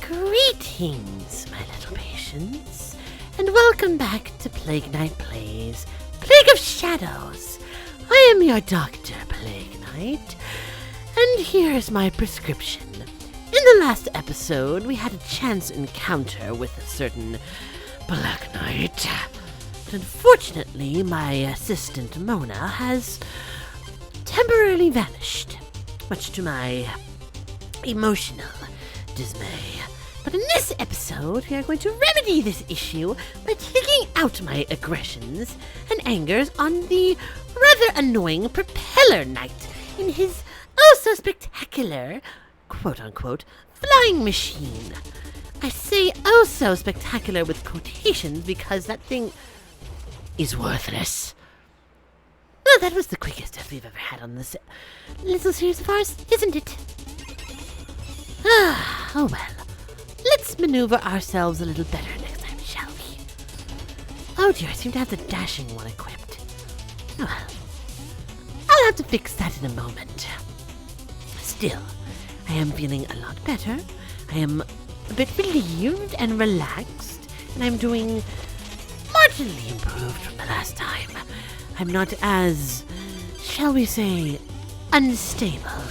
Greetings, my little patients, and welcome back to Plague Knight Plays Plague of Shadows. I am your Dr. Plague Knight, and here is my prescription. In the last episode, we had a chance encounter with a certain Black Knight. But unfortunately, my assistant Mona has temporarily vanished, much to my emotional dismay. But in this episode, we are going to remedy this issue by taking out my aggressions and angers on the rather annoying Propeller Knight in his oh-so-spectacular, quote-unquote, flying machine. I say oh-so-spectacular with quotations because that thing is worthless. Well, that was the quickest death we've ever had on this little series of ours, isn't it? Oh well. Let's maneuver ourselves a little better next time, shall we? Oh dear, I seem to have the dashing one equipped. Oh well. I'll have to fix that in a moment. Still, I am feeling a lot better. I am a bit relieved and relaxed, and I'm doing marginally improved from the last time. I'm not as, shall we say, unstable.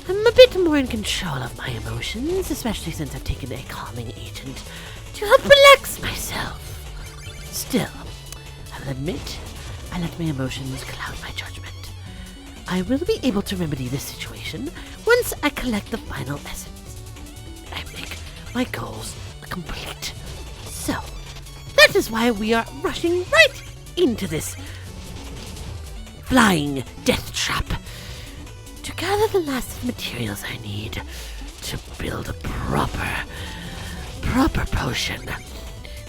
I'm a bit more in control of my emotions, especially since I've taken a calming agent to help relax myself. Still, I will admit, I let my emotions cloud my judgment. I will be able to remedy this situation once I collect the final essence. I make my goals complete. So, that is why we are rushing right into this flying death trap to gather the last materials I need to build a proper potion.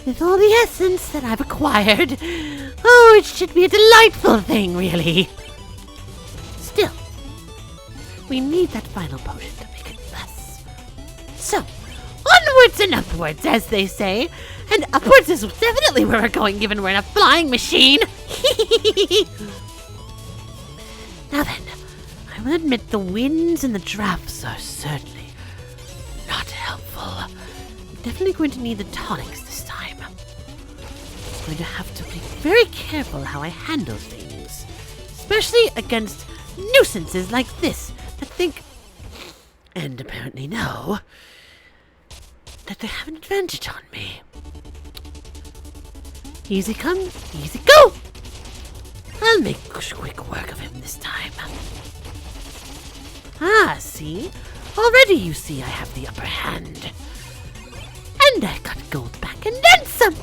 With all the essence that I've acquired, oh, it should be a delightful thing, really. Still, we need that final potion to make it less. So, onwards and upwards, as they say, and upwards is definitely where we're going, given we're in a flying machine. Now then, I will admit the winds and the drafts are certainly not helpful. I'm definitely going to need the tonics this time. I'm going to have to be very careful how I handle things, especially against nuisances like this that think, and apparently know, that they have an advantage on me. Easy come, easy go! I'll make quick work of him this time. Ah, see? Already you see I have the upper hand. And I got gold back and then some!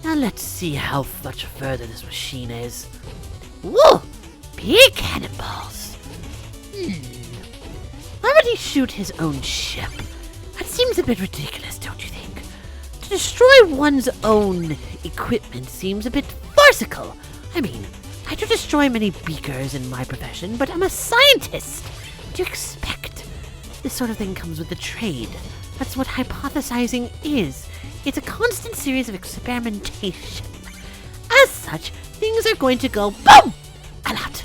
Now let's see how much further this machine is. Whoa! Big cannonballs! Why would he shoot his own ship? That seems a bit ridiculous, don't you think? To destroy one's own equipment seems a bit farcical. I mean, I do destroy many beakers in my profession, but I'm a scientist. What do you expect? This sort of thing comes with the trade. That's what hypothesizing is. It's a constant series of experimentation. As such, things are going to go boom! A lot.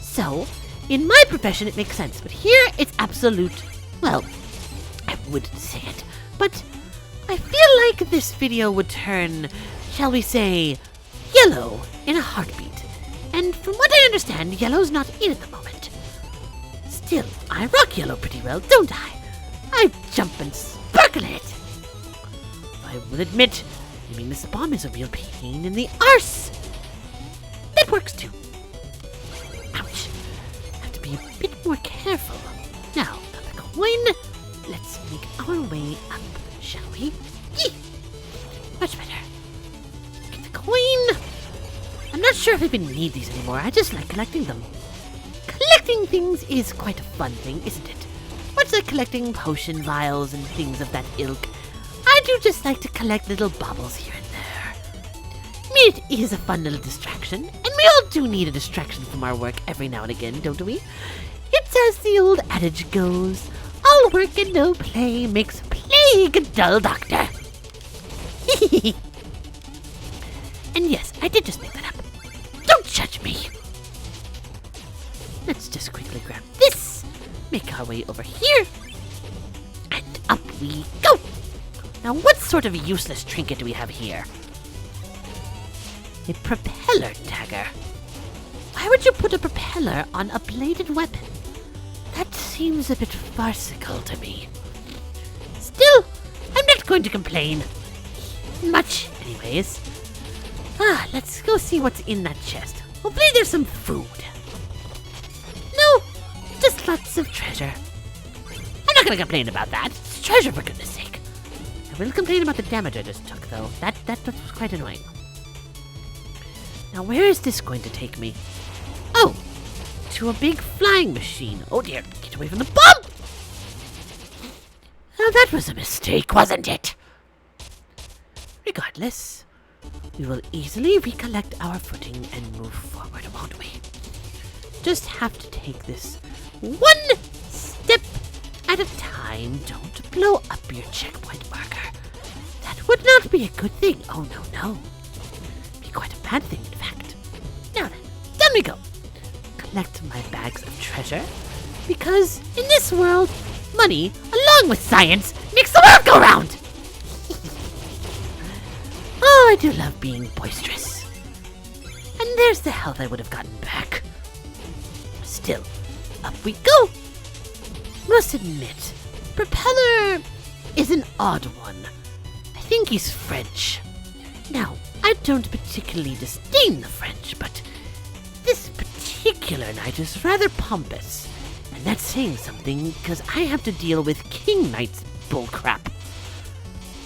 So, in my profession it makes sense, but here it's absolute, well, I wouldn't say it, but I feel like this video would turn, shall we say, yellow in a heartbeat. And from what I understand, yellow's not in at the moment. Still, I rock yellow pretty well, don't I? I jump and sparkle it. I will admit, aiming this bomb is a real pain in the arse. That works too. Ouch. Have to be a bit more careful. Now, the coin. Let's make our way up, shall we? Yee! Much better. Get the coin. I'm not sure if I even need these anymore. I just like collecting them. Collecting things is quite a fun thing, isn't it? Much like collecting potion vials and things of that ilk. I do just like to collect little baubles here and there. I mean, it is a fun little distraction, and we all do need a distraction from our work every now and again, don't we? It's as the old adage goes, all work and no play makes plague a dull doctor. And yes, I did just make that up. Don't judge me. Let's just quickly grab this, make our way over here, we go! Now, what sort of useless trinket do we have here? A propeller dagger. Why would you put a propeller on a bladed weapon? That seems a bit farcical to me. Still, I'm not going to complain. Much, anyways. Let's go see what's in that chest. Hopefully there's some food. No, just lots of treasure. I'm not gonna complain about that. It's treasure, for goodness sake. I will complain about the damage I just took, though. That was quite annoying. Now, where is this going to take me? Oh, to a big flying machine. Oh dear, get away from the bomb! Now, that was a mistake, wasn't it? Regardless, we will easily recollect our footing and move forward, won't we? Just have to take this one step at a time. Don't blow up your checkpoint marker. That would not be a good thing. Oh, no. Be quite a bad thing, in fact. Now then, down we go. Collect my bags of treasure, because in this world, money, along with science, makes the world go round! Oh, I do love being boisterous. And there's the health I would have gotten back. Still, up we go! Must admit, Propeller is an odd one. I think he's French. Now, I don't particularly disdain the French, but this particular knight is rather pompous. And that's saying something, because I have to deal with King Knight's bullcrap.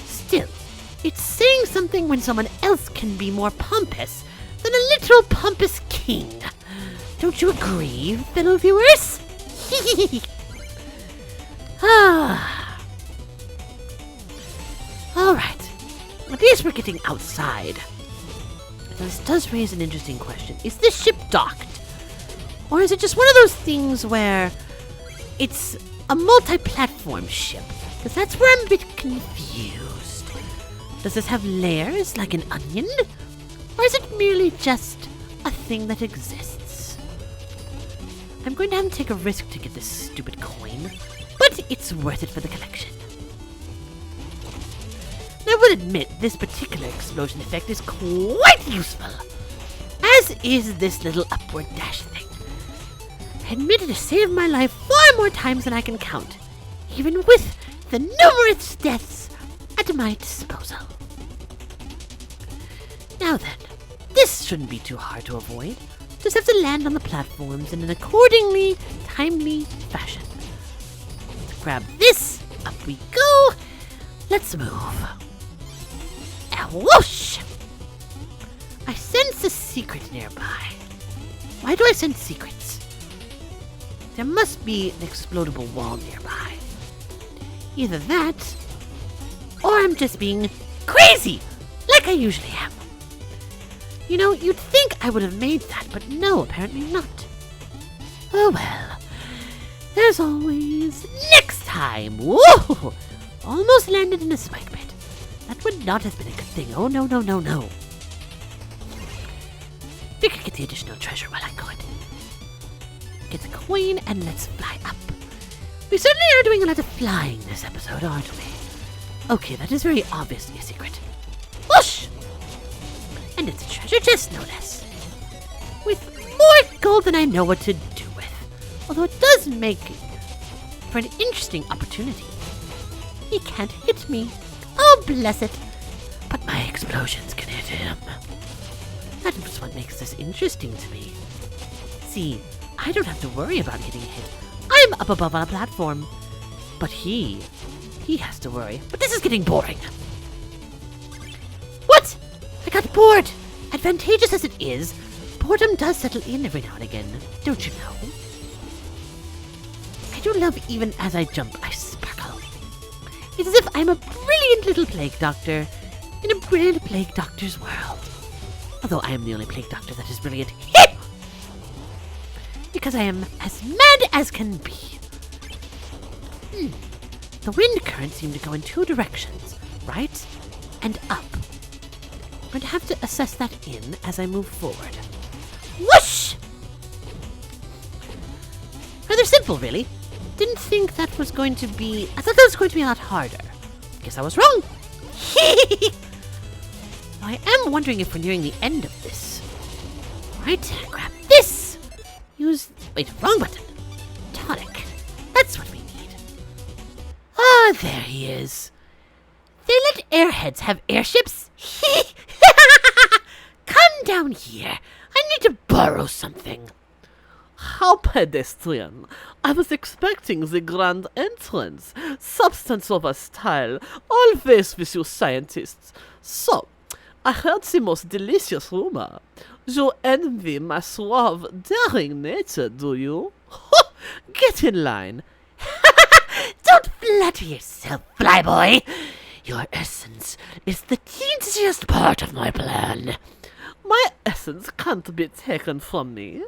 Still, it's saying something when someone else can be more pompous than a literal pompous king. Don't you agree, fellow viewers? Alright, at least we're getting outside. This does raise an interesting question. Is this ship docked? Or is it just one of those things where it's a multi-platform ship? Because that's where I'm a bit confused. Does this have layers like an onion? Or is it merely just a thing that exists? I'm going to have to take a risk to get this stupid coin, but it's worth it for the collection. I will admit, this particular explosion effect is quite useful, as is this little upward dash thing. I admit it has saved my life far more times than I can count, even with the numerous deaths at my disposal. Now then, this shouldn't be too hard to avoid. Just have to land on the platforms in an accordingly timely fashion. Grab this, up we go. Let's move. Whoosh! I sense a secret nearby. Why do I sense secrets? There must be an explodable wall nearby. Either that, or I'm just being crazy, like I usually am. You know, you'd think I would have made that, but no, apparently not. Oh well. There's always next time. Whoa! Almost landed in a spike pit. That would not have been a good thing. Oh, no. We could get the additional treasure while I could. Get the coin and let's fly up. We certainly are doing a lot of flying this episode, aren't we? Okay, that is very obviously a secret. Whoosh! And it's a treasure chest, no less. With more gold than I know what to do with. Although it does make for an interesting opportunity. He can't hit me. Oh, bless it. But my explosions can hit him. That is what makes this interesting to me. See, I don't have to worry about getting hit. I'm up above on a platform. But he has to worry. But this is getting boring. What? I got bored. Advantageous as it is, boredom does settle in every now and again, don't you know? I do love even as I jump, I sparkle. It's as if I'm a brilliant little plague doctor in a brilliant plague doctor's world. Although I am the only plague doctor that is brilliant. Because I am as mad as can be. The wind currents seem to go in two directions, right and up. I'm going to have to assess that in as I move forward. Whoosh! Rather simple, really. Didn't think that was going to be... I thought that was going to be a lot harder. Guess I was wrong. I am wondering if we're nearing the end of this. Right, grab this. Use... Wait, wrong button. Tonic. That's what we need. Ah, there he is. They let airheads have airships? Come down here. I need to borrow something. How pedestrian. I was expecting the grand entrance. Substance over style. Always with you scientists. So, I heard the most delicious rumor. You envy my suave, daring nature, do you? Get in line. Don't flatter yourself, flyboy. Your essence is the teensiest part of my plan. My essence can't be taken from me.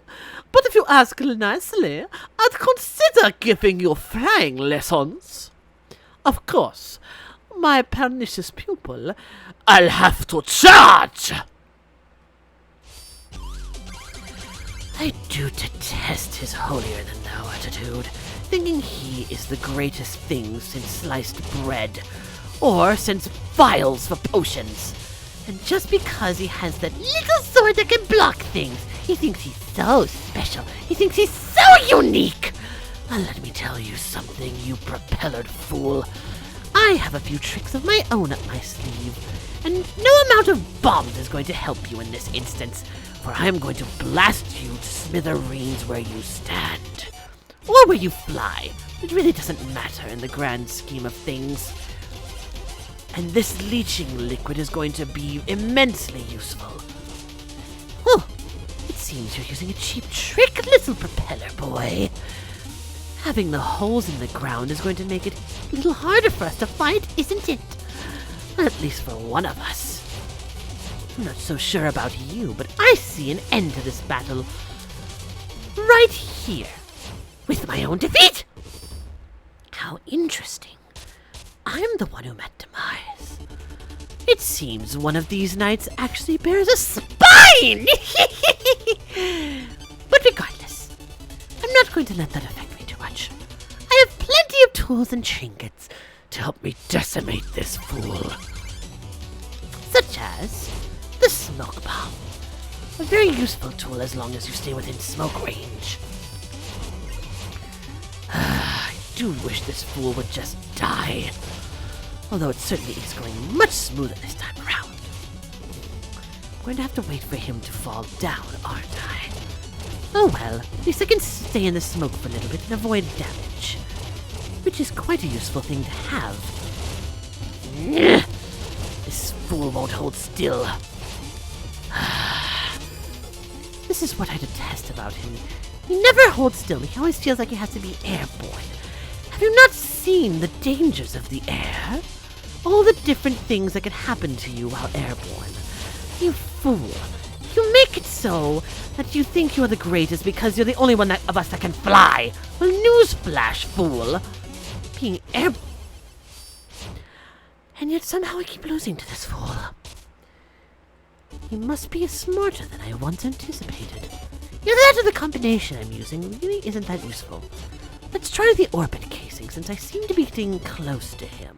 But if you ask nicely, I'd consider giving you flying lessons. Of course, my pernicious pupil, I'll have to charge! I do detest his holier-than-thou attitude, thinking he is the greatest thing since sliced bread, or since vials for potions. And just because he has that little sword that can block things, he thinks he's so special. He thinks he's so unique. Well, let me tell you something, you propellered fool. I have a few tricks of my own up my sleeve, and no amount of bombs is going to help you in this instance, for I am going to blast you to smithereens where you stand. Or where you fly. It really doesn't matter in the grand scheme of things. And this leaching liquid is going to be immensely useful. Oh, it seems you're using a cheap trick, little propeller boy. Having the holes in the ground is going to make it a little harder for us to fight, isn't it? At least for one of us. I'm not so sure about you, but I see an end to this battle right here, with my own defeat. How interesting. I'm the one who met demise. It seems one of these knights actually bears a spine! But regardless, I'm not going to let that affect me too much. I have plenty of tools and trinkets to help me decimate this fool. Such as the smoke bomb. A very useful tool as long as you stay within smoke range. I do wish this fool would just die. Although it certainly is going much smoother this time around. I'm going to have to wait for him to fall down, aren't I? Oh well, at least I can stay in the smoke for a little bit and avoid damage. Which is quite a useful thing to have. This fool won't hold still. This is what I detest about him. He never holds still. He always feels like he has to be airborne. Have you not seen the dangers of the air? All the different things that can happen to you while airborne. You fool. You make it so that you think you're the greatest because you're the only one of us that can fly. Well, newsflash, fool. Being air... And yet somehow I keep losing to this fool. He must be smarter than I once anticipated. Either that or the combination I'm using really isn't that useful. Let's try the orbit casing, since I seem to be getting close to him.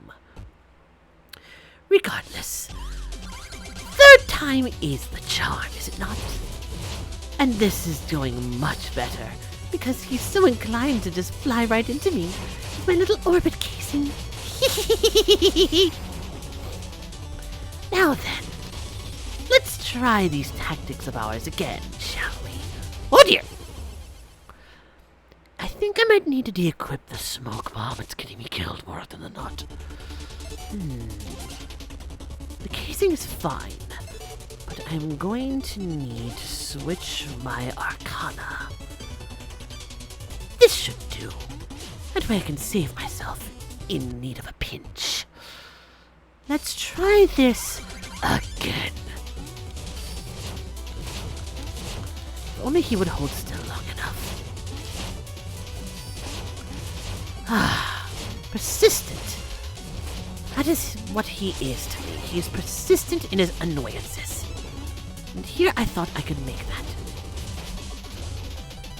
Regardless, third time is the charm, is it not? And this is doing much better, because he's so inclined to just fly right into me with my little orbit casing. Now then, let's try these tactics of ours again, shall we? Oh dear! I think I might need to de-equip the smoke bomb. It's getting me killed more often than not. The casing is fine, but I'm going to need to switch my arcana. This should do. That way I can save myself in need of a pinch. Let's try this again. If only he would hold still long enough. Persistent. That is what he is to me. He is persistent in his annoyances. And here I thought I could make that.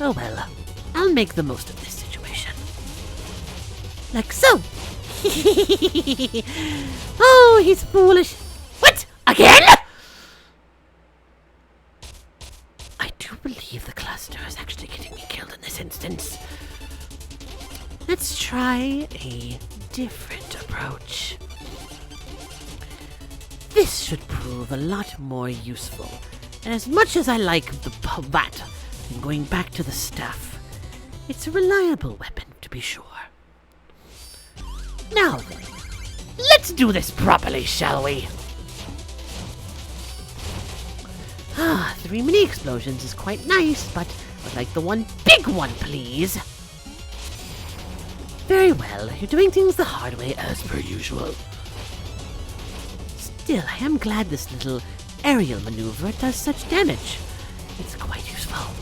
Oh well, I'll make the most of this situation. Like so. Oh, he's foolish. What? Again? I do believe the cluster is actually getting me killed in this instance. Let's try a different approach. This should prove a lot more useful. And as much as I like that and going back to the staff, it's a reliable weapon to be sure. Now then, let's do this properly, shall we? 3 mini explosions is quite nice, but I'd like the one big one, please. Very well, you're doing things the hard way as per usual. Still, I am glad this little aerial maneuver does such damage. It's quite useful.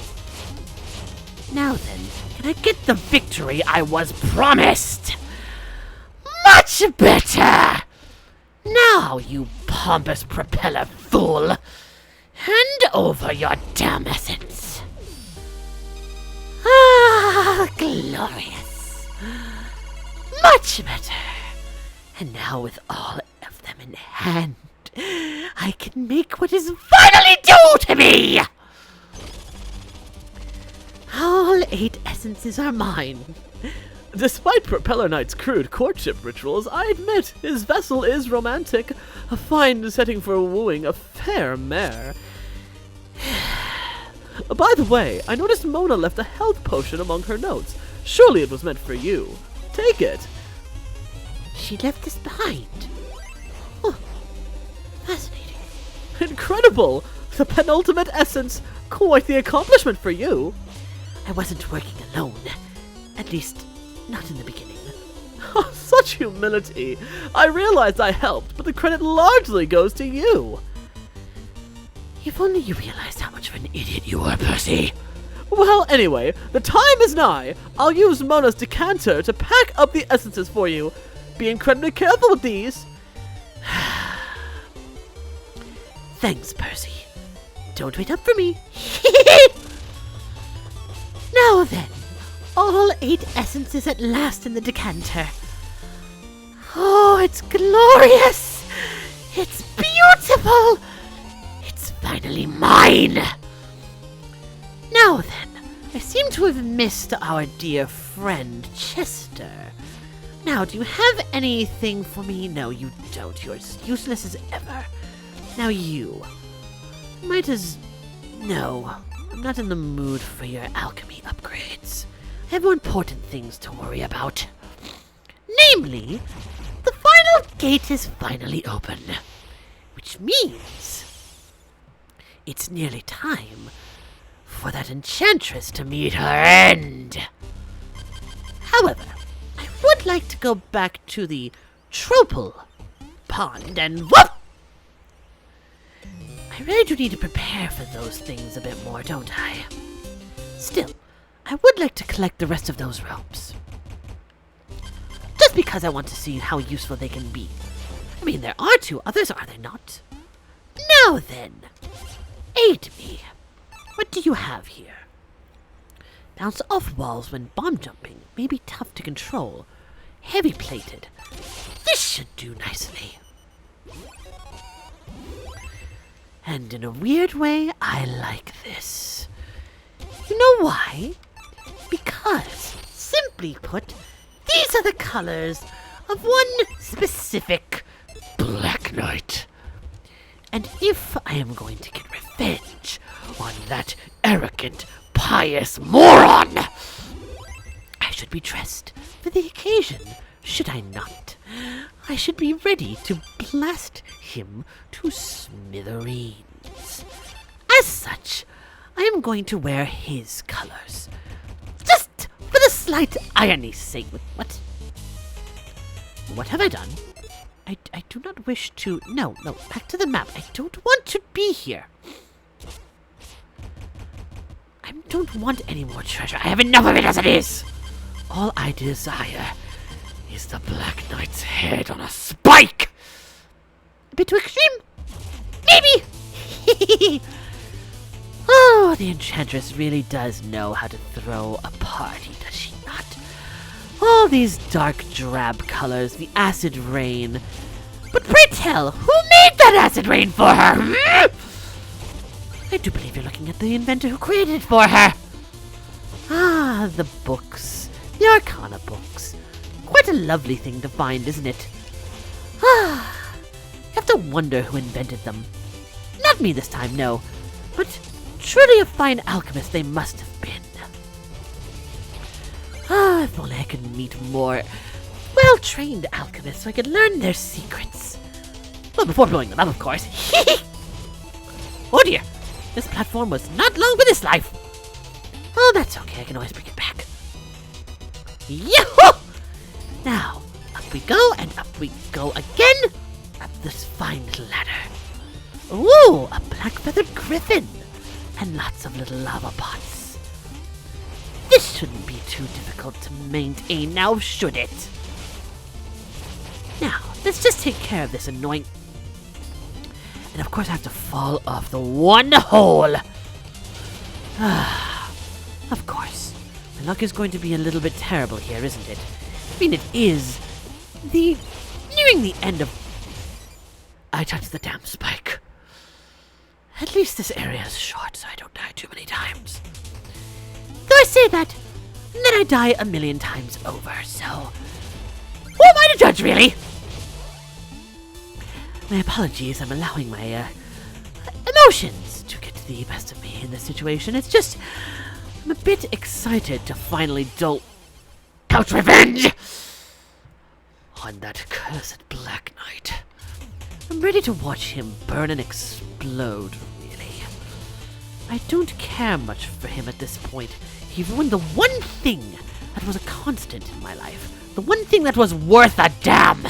Now then, can I get the victory I was promised? Much better! Now, you pompous propeller fool, hand over your damn essence. Ah, glorious. Much better. And now with all of them in hand, I can make what is finally due to me! All 8 essences are mine. Despite Propeller Knight's crude courtship rituals, I admit his vessel is romantic, a fine setting for wooing a fair mare. By the way, I noticed Mona left a health potion among her notes. Surely it was meant for you. Take it. She left this behind. Oh, fascinating. Incredible! The penultimate essence. Quite the accomplishment for you. I wasn't working alone. At least, not in the beginning. Such humility. I realized I helped, but the credit largely goes to you. If only you realized how much of an idiot you are, Percy. Well, anyway, the time is nigh. I'll use Mona's decanter to pack up the essences for you. Be incredibly careful with these. Thanks, Percy. Don't wait up for me. Now then, all 8 essences at last in the decanter. Oh, it's glorious! It's beautiful! It's finally mine! Now then, I seem to have missed our dear friend Chester. Now, do you have anything for me? No, you don't. You're as useless as ever. Now you. No, I'm not in the mood for your alchemy upgrades. I have more important things to worry about. Namely, the final gate is finally open. Which means it's nearly time for that enchantress to meet her end. However, I would like to go back to the Tropal pond and whoop! I really do need to prepare for those things a bit more, don't I? Still, I would like to collect the rest of those ropes. Just because I want to see how useful they can be. I mean, there are 2 others, are there not? Now then, aid me. What do you have here? Bounce off walls when bomb jumping may be tough to control. Heavy plated. This should do nicely. And in a weird way, I like this. You know why? Because, simply put, these are the colors of one specific Black Knight. And if I am going to get revenge on that arrogant, pious moron, I should be dressed for the occasion, should I not? I should be ready to blast him to smithereens. As such, I am going to wear his colors. Just for the slight irony's sake. What have I done? I do not wish to... No, back to the map. I don't want to be here. I don't want any more treasure. I have enough of it as it is. All I desire is the Black Knight's head on a spike. A bit too extreme? Maybe. Oh, the Enchantress really does know how to throw a party, does she not? All these dark drab colors, the acid rain. But pray tell, who made that acid rain for her? I do believe you're looking at the inventor who created it for her. Ah, the books. The Arcana books. Quite a lovely thing to find, isn't it? Ah, you have to wonder who invented them. Not me this time, no. But truly a fine alchemist they must have been. Ah, if only I could meet more well-trained alchemists so I could learn their secrets. Well, before blowing them up, of course. Oh dear, this platform was not long for this life. Oh, that's okay, I can always bring it back. Yahoo! Now, up we go, and up we go again. Up this fine little ladder. Ooh, a black-feathered griffin. And lots of little lava pots. This shouldn't be too difficult to maintain now, should it? Now, let's just take care of this annoying... And of course I have to fall off the one hole. Of course. My luck is going to be a little bit terrible here, isn't it? I mean, it is nearing the end of... I touched the damn spike. At least this area is short, so I don't die too many times. Though I say that, and then I die a million times over, so... Who am I to judge, really? My apologies, I'm allowing my, emotions to get the best of me in this situation. It's just... I'm a bit excited to finally dole out revenge on that cursed Black Knight. I'm ready to watch him burn and explode, really. I don't care much for him at this point. He ruined the one thing that was a constant in my life. The one thing that was worth a damn!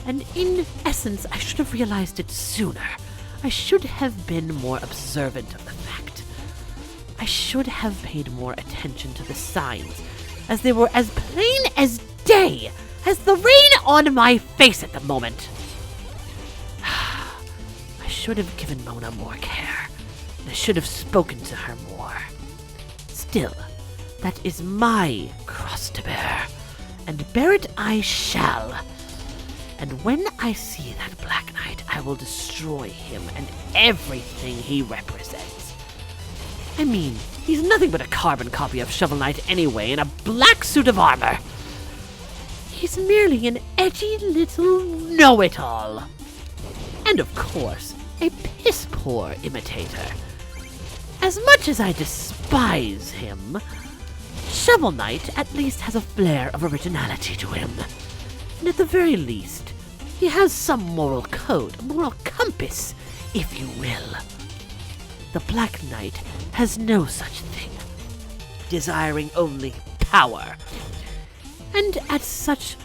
And in essence, I should have realized it sooner. I should have been more observant of the fact. I should have paid more attention to the signs, as they were as plain as day, as the rain on my face at the moment. I should have given Mona more care, and I should have spoken to her more. Still, that is my cross to bear, and bear it I shall. And when I see that Black Knight, I will destroy him and everything he represents. I mean, he's nothing but a carbon copy of Shovel Knight anyway, in a black suit of armor. He's merely an edgy little know-it-all. And of course, a piss-poor imitator. As much as I despise him, Shovel Knight at least has a flair of originality to him. And at the very least, he has some moral code, a moral compass, if you will. The Black Knight has no such thing, desiring only power. And at such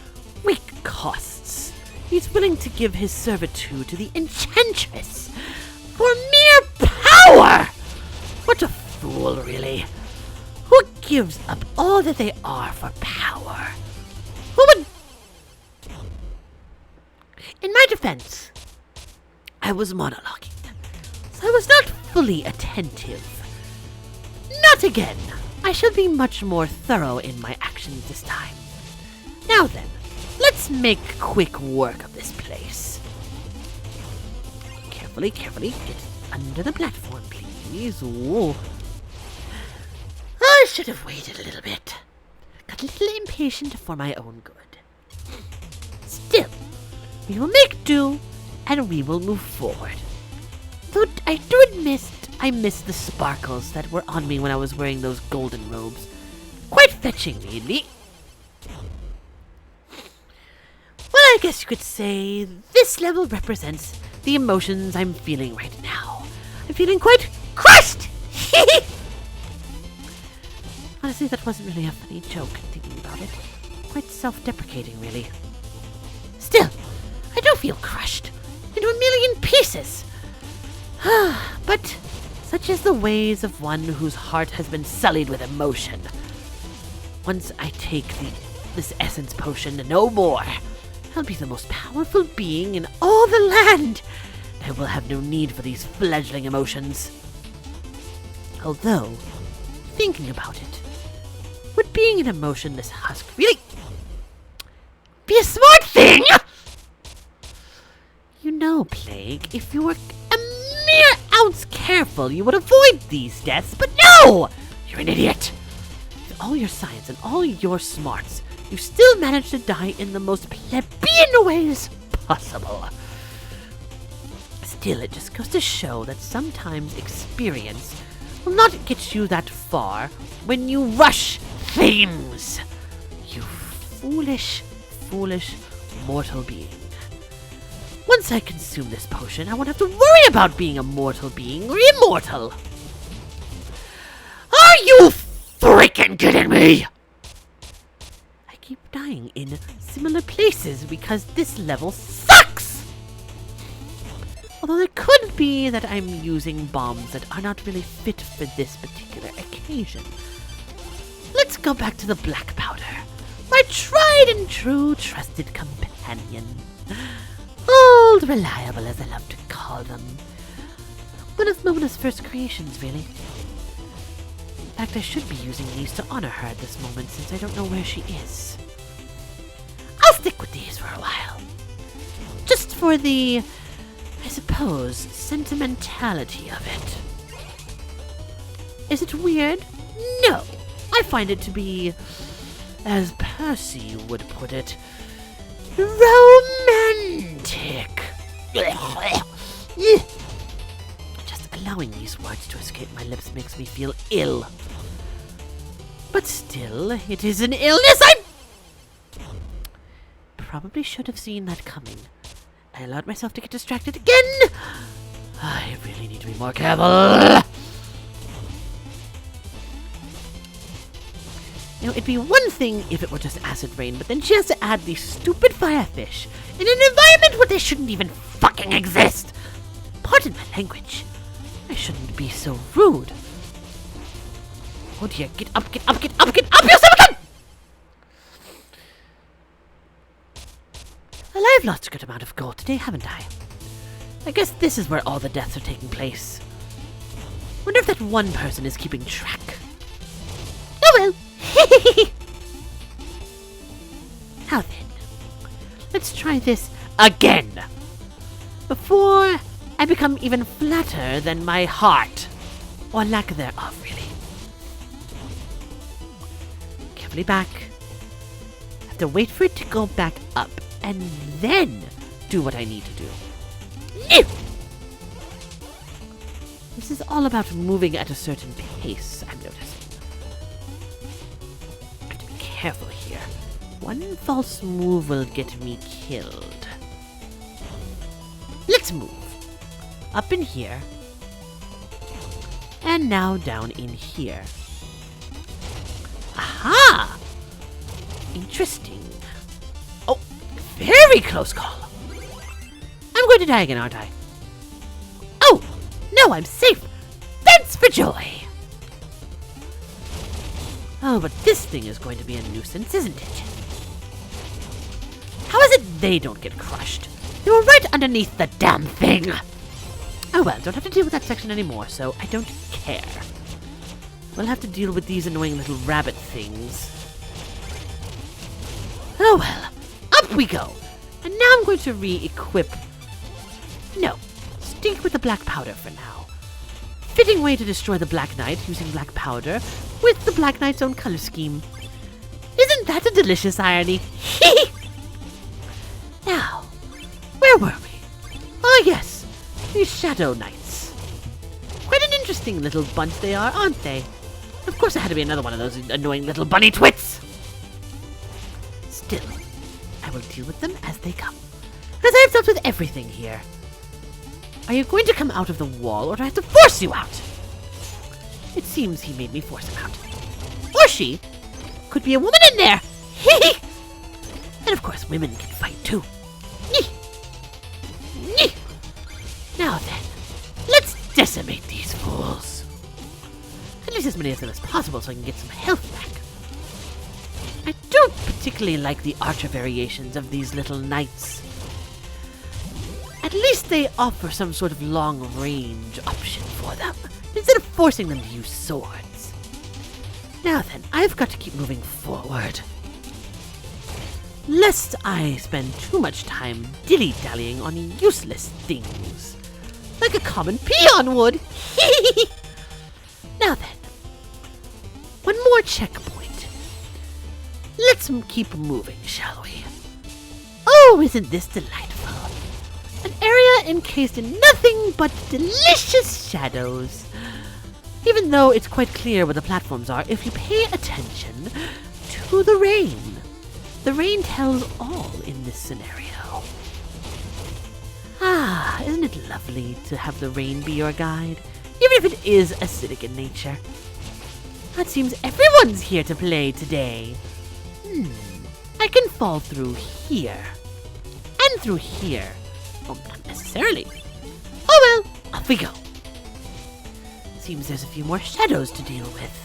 weak costs, he's willing to give his servitude to the Enchantress for mere power! What a fool, really. Who gives up all that they are for power? Who would... In my defense, I was monologuing, so I was not fully attentive. Not again. I shall be much more thorough in my actions this time. Now then, let's make quick work of this place. Carefully, carefully, get under the platform, please. Ooh. I should have waited a little bit. Got a little impatient for my own good. Still, we will make do, and we will move forward. Though I do admit I miss the sparkles that were on me when I was wearing those golden robes. Quite fetching, really. Well, I guess you could say this level represents the emotions I'm feeling right now. I'm feeling quite crushed! Honestly, that wasn't really a funny joke, thinking about it. Quite self-deprecating, really. Still, I do feel crushed into a million pieces. But such is the ways of one whose heart has been sullied with emotion. Once I take this essence potion, no more. I'll be the most powerful being in all the land. I will have no need for these fledgling emotions. Although, thinking about it, would being an emotionless husk really be a smart thing! You know, Plague, if you were a mere ounce careful, you would avoid these deaths, but no! You're an idiot! With all your science and all your smarts, you still managed to die in the most plebeian ways possible. Still, it just goes to show that sometimes experience will not get you that far when you rush things. You foolish, foolish mortal being. Once I consume this potion, I won't have to worry about being a mortal being or immortal. Are you freaking kidding me? I keep dying in similar places because this level sucks! Although it could be that I'm using bombs that are not really fit for this particular occasion. Let's go back to the black powder, my tried and true trusted companion. Old reliable, as I love to call them. One of Mona's first creations, really. In fact, I should be using these to honor her at this moment, since I don't know where she is. I'll stick with these for a while. Just for the, I suppose, sentimentality of it. Is it weird? No. I find it to be, as Percy would put it, romantic. Just allowing these words to escape my lips makes me feel ill. But still, it is an illness I probably should have seen that coming. I allowed myself to get distracted again. I really need to be more careful. You know, it'd be one thing if it were just acid rain, but then she has to add these stupid firefish in an environment where they shouldn't even fucking exist. Pardon my language. I shouldn't be so rude. Oh dear, get up, get up, get up, get up, you son! Well, I've lost a good amount of gold today, haven't I? I guess this is where all the deaths are taking place. Wonder if that one person is keeping track. Oh well. Now then, let's try this again. Before I become even flatter than my heart. Or lack thereof, really. Carefully back. Have to wait for it to go back up. And then do what I need to do. This is all about moving at a certain pace, I'm noticing. I have to be careful here. One false move will get me killed. Let's move. Up in here. And now down in here. Aha! Interesting. Oh, very close call. I'm going to die again, aren't I? Oh, no, I'm safe. Thanks for joy. Oh, but this thing is going to be a nuisance, isn't it? How is it they don't get crushed? They were right underneath the damn thing. Oh well, don't have to deal with that section anymore, so I don't care. We'll have to deal with these annoying little rabbit things. Oh well, up we go. And now I'm going to re-equip. No, stick with the black powder for now. Fitting way to destroy the Black Knight using black powder with the Black Knight's own color scheme. Isn't that a delicious irony? Now, where were we? Oh yes, these Shadow Knights. Quite an interesting little bunch they are, aren't they? Of course, it had to be another one of those annoying little bunny twits. Still, I will deal with them as they come. As I've dealt with everything here. Are you going to come out of the wall, or do I have to force you out? It seems he made me force him out. Or she. Could be a woman in there. And of course, women can fight too. Now then, let's decimate these fools. At least as many of them as possible so I can get some health back. I don't particularly like the archer variations of these little knights. At least they offer some sort of long-range option for them, instead of forcing them to use swords. Now then, I've got to keep moving forward. lest I spend too much time dilly-dallying on useless things, like a common peon would. Now then, one more checkpoint. Let's keep moving, shall we? Oh, isn't this delightful? An area encased in nothing but delicious shadows. Even though it's quite clear where the platforms are if you pay attention to the rain. The rain tells all in this scenario. Ah, isn't it lovely to have the rain be your guide, even if it is acidic in nature? It seems everyone's here to play today. I can fall through here. And through here. Well, not necessarily. Oh well, off we go. Seems there's a few more shadows to deal with.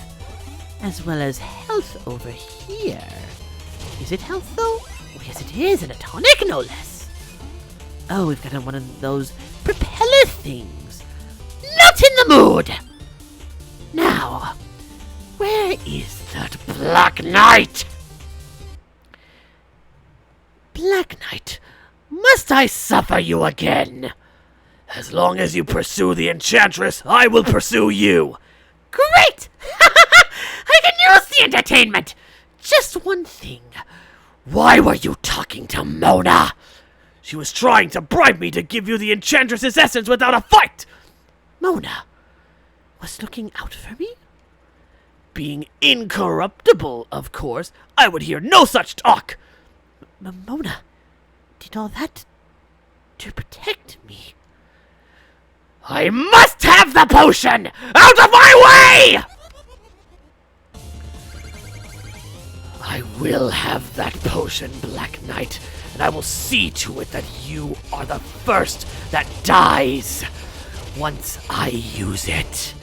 As well as health over here. Is it health, though? Oh, yes, it is, and a tonic, no less. Oh, we've got one of those propeller things. Not in the mood! Now, where is that Black Knight? Black Knight, must I suffer you again? As long as you pursue the Enchantress, I will pursue you. Great! I can use the entertainment! Just one thing. Why were you talking to Mona? She was trying to bribe me to give you the Enchantress's essence without a fight! Mona was looking out for me? Being incorruptible, of course, I would hear no such talk! Mona did all that to protect me. I must have the potion! Out of my way! I will have that potion, Black Knight, and I will see to it that you are the first that dies. Once I use it,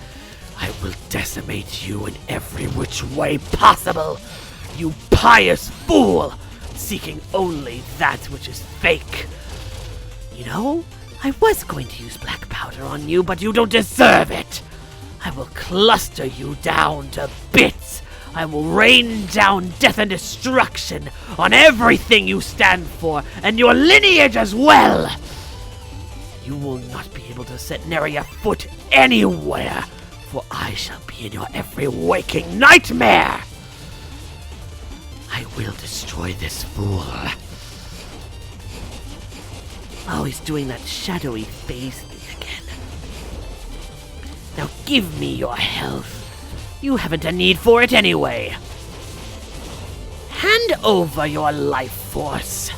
I will decimate you in every which way possible. You pious fool, seeking only that which is fake. You know, I was going to use black powder on you, but you don't deserve it. I will cluster you down to bits. I will rain down death and destruction on everything you stand for, and your lineage as well. You will not be able to set nary a foot anywhere, for I shall be in your every waking nightmare. I will destroy this fool. Oh, he's doing that shadowy face thing again. Now give me your health. You haven't a need for it anyway. Hand over your life force.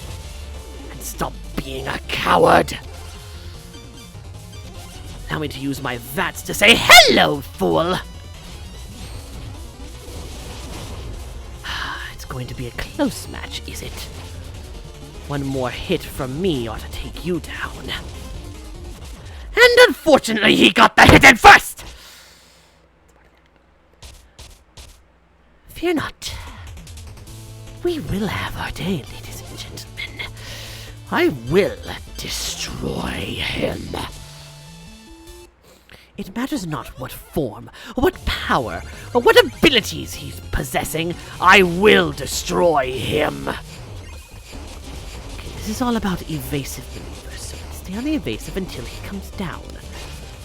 And stop being a coward. Allow me to use my vats to say hello, fool! It's going to be a close match, is it? One more hit from me ought to take you down. And unfortunately, he got the hit in first! Fear not. We will have our day, ladies and gentlemen. I will destroy him. It matters not what form, or what power, or what abilities he's possessing. I will destroy him. Okay, this is all about evasive maneuvers, so let's stay on the evasive until he comes down.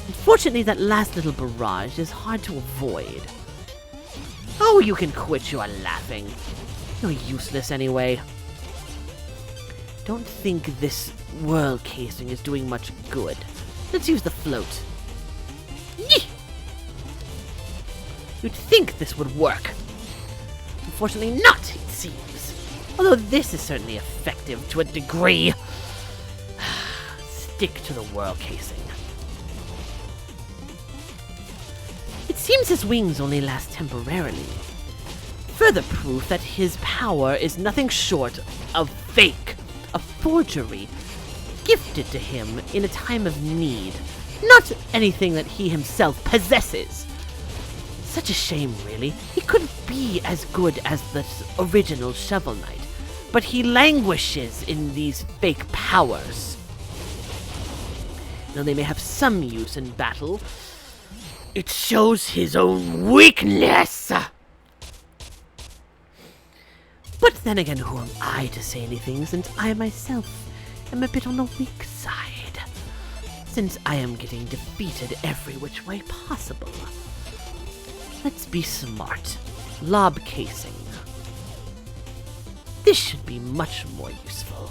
Unfortunately, that last little barrage is hard to avoid. Oh, you can quit your laughing. You're useless anyway. Don't think this world casing is doing much good. Let's use the float. Yee! You'd think this would work. Unfortunately not, it seems. Although this is certainly effective to a degree. Stick to the world casing. It seems his wings only last temporarily. Further proof that his power is nothing short of fake, a forgery, gifted to him in a time of need, not anything that he himself possesses. Such a shame, really. He could be as good as the original Shovel Knight, but he languishes in these fake powers. Though they may have some use in battle, it shows his own weakness. But then again, who am I to say anything, since I myself am a bit on the weak side, since I am getting defeated every which way possible. Let's be smart. Lob casing. This should be much more useful.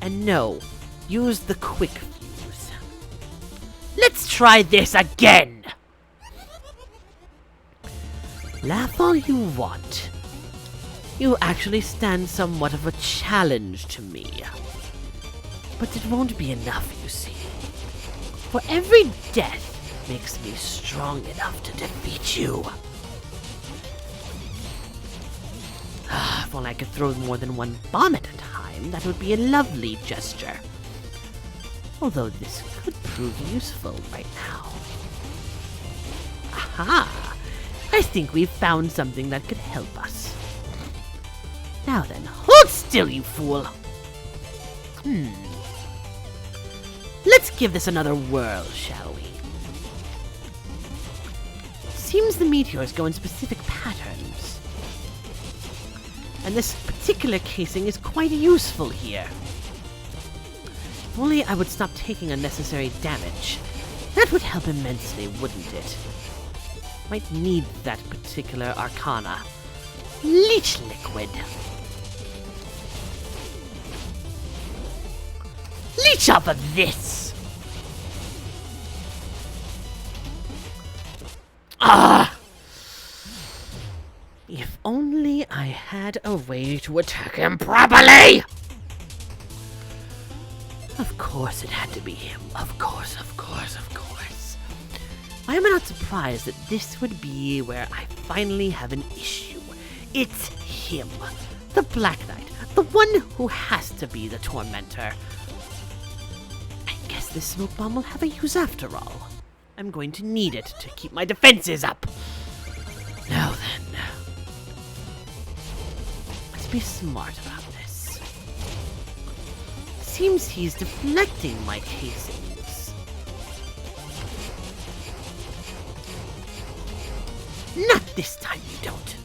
And no, use the quick fuse. Let's try this again! Laugh all you want. You actually stand somewhat of a challenge to me. But it won't be enough, you see. For every death makes me strong enough to defeat you. If only I could throw more than one bomb at a time, that would be a lovely gesture. Although this could prove useful right now. Aha! I think we've found something that could help us. Now then, hold still, you fool! Let's give this another whirl, shall we? Seems the meteors go in specific patterns. And this particular casing is quite useful here. If only I would stop taking unnecessary damage. That would help immensely, wouldn't it? Might need that particular arcana. Leech liquid. Leech off of this! Ah! If only I had a way to attack him properly! Of course it had to be him. Of course. I am not surprised that this would be where I finally have an issue. It's him. The Black Knight. The one who has to be the tormentor. I guess this smoke bomb will have a use after all. I'm going to need it to keep my defenses up. Now then. Let's be smart about this. Seems he's deflecting my casings. Not this time, you don't.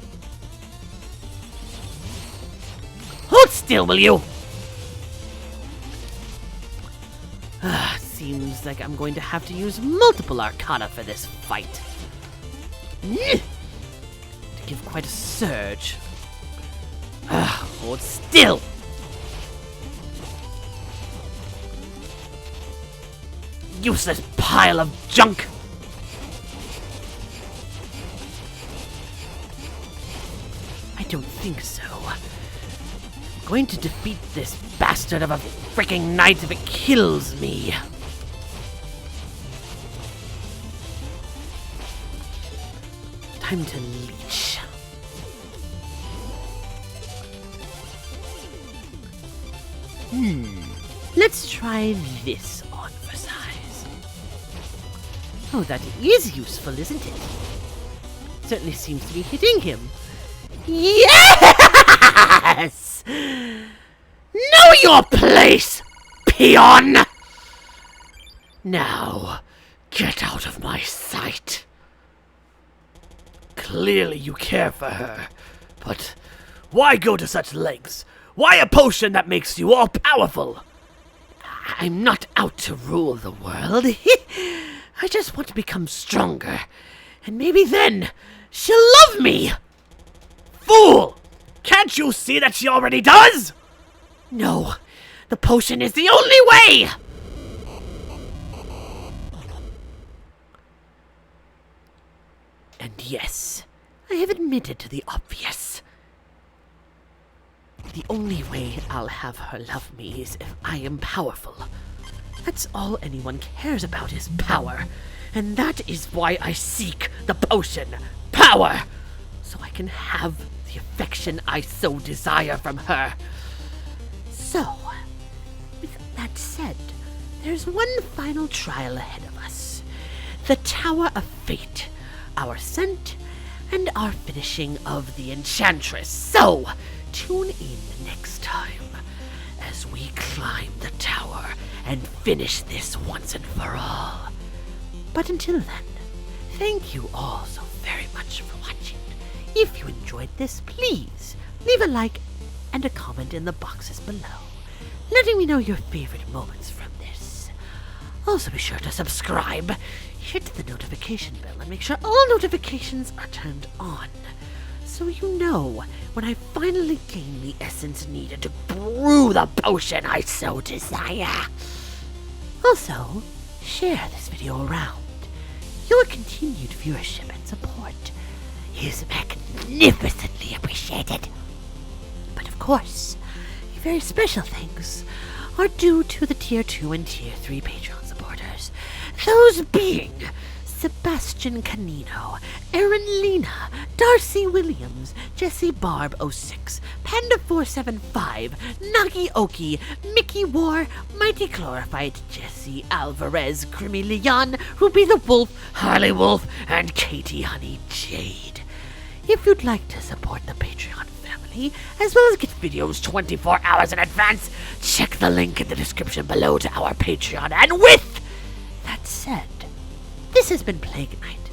Hold still, will you? Seems like I'm going to have to use multiple arcana for this fight. To give quite a surge. Hold still! Useless pile of junk! I don't think so. I'm going to defeat this bastard of a freaking knight if it kills me. Time to leech. Let's try this on for size. Oh, that is useful, isn't it? Certainly seems to be hitting him. Yes! Know your place, peon! Now, get out of my sight. Clearly you care for her, but why go to such lengths? Why a potion that makes you all powerful? I'm not out to rule the world. I just want to become stronger. And maybe then she'll love me! Fool! Can't you see that she already does? No, the potion is the only way! And yes, I have admitted to the obvious. The only way I'll have her love me is if I am powerful. That's all anyone cares about is power. And that is why I seek the potion. Power! So I can have the affection I so desire from her. So, with that said, there's one final trial ahead of us. The Tower of Fate, our ascent, and our finishing of the Enchantress. So, tune in next time as we climb the tower and finish this once and for all. But until then, thank you all so very much for watching. If you enjoyed this, please leave a like and a comment in the boxes below, letting me know your favorite moments from this. Also be sure to subscribe, hit the notification bell, and make sure all notifications are turned on, so you know when I finally gain the essence needed to brew the potion I so desire. Also, share this video around. Your continued viewership and support is magnificently appreciated. But of course, a very special thanks are due to the Tier 2 and Tier 3 Patreon supporters, those being Sebastian Canino, Erin Lena, Darcy Williams, Jesse Barb 06, Panda 475, Nagi Oki, Mickey War, Mighty Glorified Jesse Alvarez, Grimmy Leon, Ruby the Wolf, Harley Wolf, and Katie Honey Jade. If you'd like to support the Patreon family, as well as get videos 24 hours in advance, check the link in the description below to our Patreon. And with that said, this has been Plague Knight,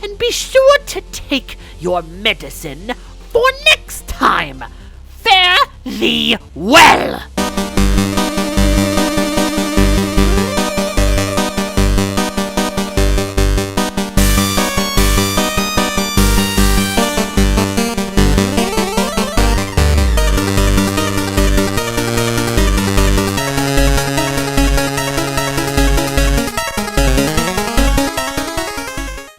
and be sure to take your medicine for next time. Fare thee well!